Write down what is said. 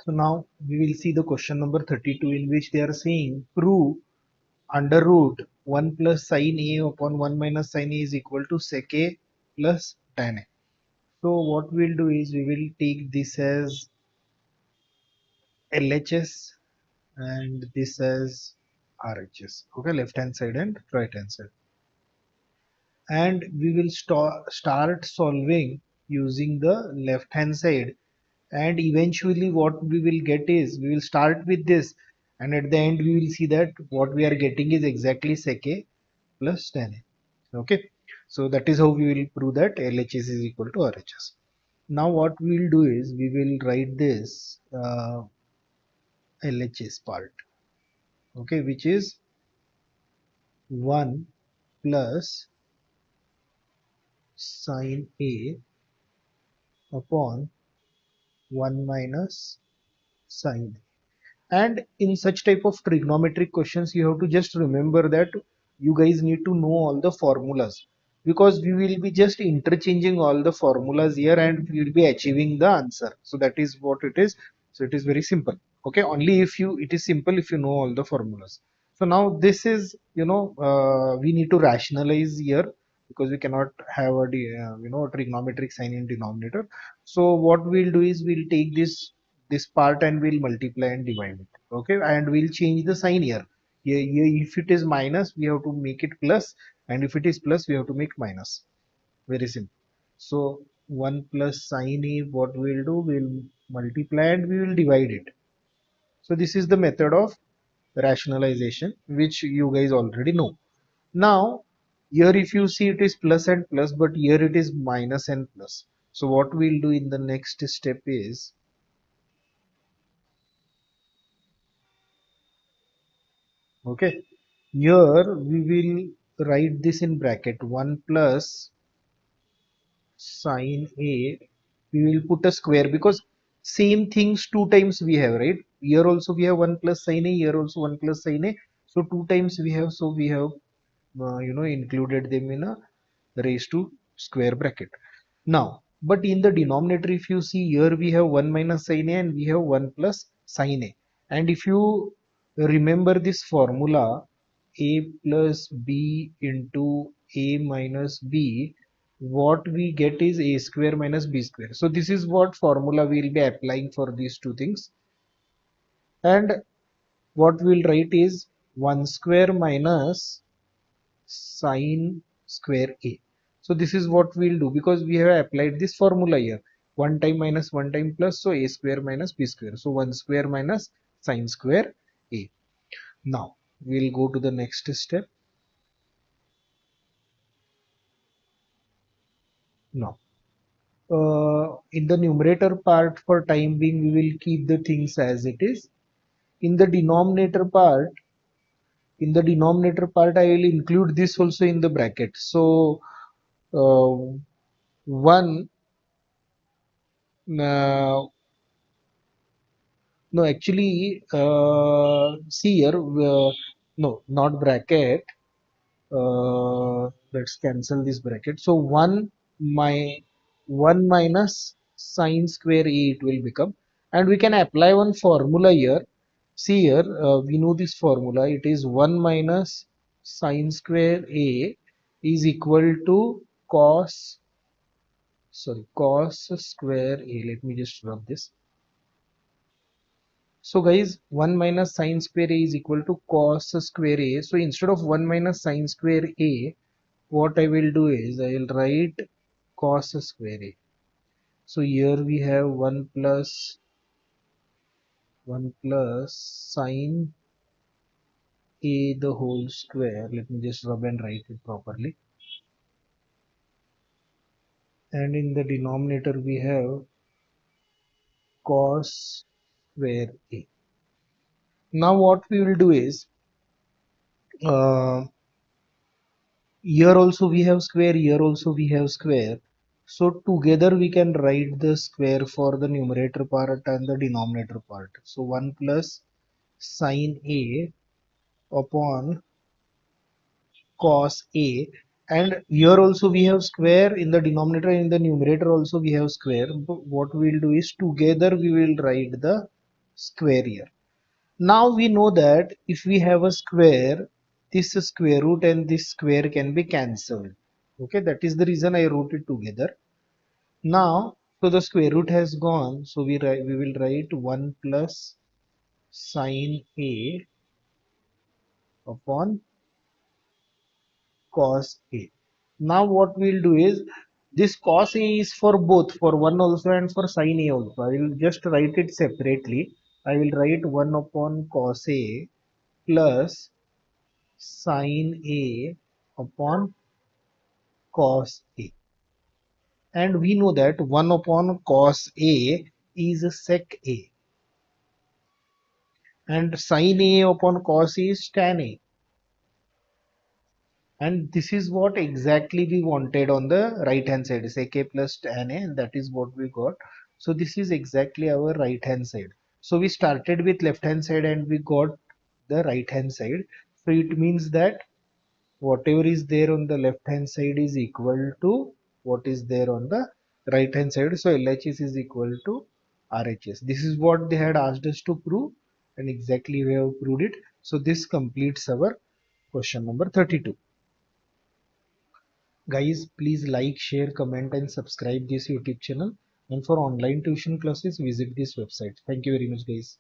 So now we will see the question number 32, in which they are saying prove under root 1 plus sin A upon 1 minus sin A is equal to sec A plus tan A. So what we'll do is we will take this as LHS and this as RHS. Okay, left hand side and right hand side. And we will start solving using the left hand side, and eventually what we will get is we will start with this, and at the end we will see that what we are getting is exactly sec A plus tan A. Okay, so that is how we will prove that LHS is equal to RHS. Now what we will do is we will write this LHS part, okay, which is 1 plus sin A upon 1 minus sin A. And in such type of trigonometric questions you have to just remember that you guys need to know all the formulas, because we will be just interchanging all the formulas here and we will be achieving the answer. So that is what it is. So it is very simple. Okay, only if you, it is simple if you know all the formulas. So now this is, we need to rationalize here, because we cannot have a trigonometric sign in denominator. So what we'll do is we'll take this part and we'll multiply and divide it. Okay, and we'll change the sign here. Here if it is minus we have to make it plus, and if it is plus we have to make minus. Very simple. So 1 plus sin A, what we'll do, we'll multiply and we will divide it. So this is the method of rationalization which you guys already know. Now here if you see it is plus and plus, but here it is minus and plus. So what we'll do in the next step is, okay, here we will write this in bracket 1 plus sin A. We will put a square, because same things two times we have, right? Here also we have 1 plus sin A, here also 1 plus sin A. So two times we have, so we have included them in a raised to square bracket. Now, but in the denominator, if you see here, we have 1 minus sin A and we have 1 plus sin A. And if you remember this formula, A plus B into A minus B, what we get is A square minus B square. So this is what formula we will be applying for these two things. And what we'll write is 1 square minus sine square A. So this is what we'll do, because we have applied this formula here. 1 time minus 1 time plus, so A square minus B square. So 1 square minus sine square A. Now we'll go to the next step. Now in the numerator part, for time being, we will keep the things as it is. In the denominator part, I will include this also in the bracket. So 1 no, actually, see here, no, not bracket. Let's cancel this bracket. So 1 minus sine square A it will become, and we can apply one formula here. See here, we know this formula. It is 1 minus sine square A is equal to cos square A. Let me just rub this. So guys, 1 minus sine square A is equal to cos square A. So instead of 1 minus sine square A, what I will do is I will write cos square A. So here we have 1 plus sine A the whole square. Let me just rub and write it properly. And in the denominator we have cos square A. Now what we will do is, here also we have square, here also we have square. So together we can write the square for the numerator part and the denominator part. So 1 plus sine A upon cos A, and here also we have square in the denominator, in the numerator also we have square. But what we will do is together we will write the square here. Now we know that if we have a square, this square root and this square can be cancelled. Okay, that is the reason I wrote it together. Now, so the square root has gone, so we will write 1 plus sine A upon cos A. Now what we'll do is, this cos A is for both, for 1 also and for sine A also. I will just write it separately. I will write 1 upon cos A plus sine A upon cos A. And we know that 1 upon cos A is sec A. And sine A upon cos A is tan A. And this is what exactly we wanted on the right hand side, secA plus tanA, and that is what we got. So this is exactly our right hand side. So we started with left hand side and we got the right hand side. So it means that whatever is there on the left hand side is equal to what is there on the right hand side. So LHS is equal to RHS. This is what they had asked us to prove, and exactly we have proved it. So this completes our question number 32. Guys, please like, share, comment, and subscribe this YouTube channel. And for online tuition classes, visit this website. Thank you very much, guys.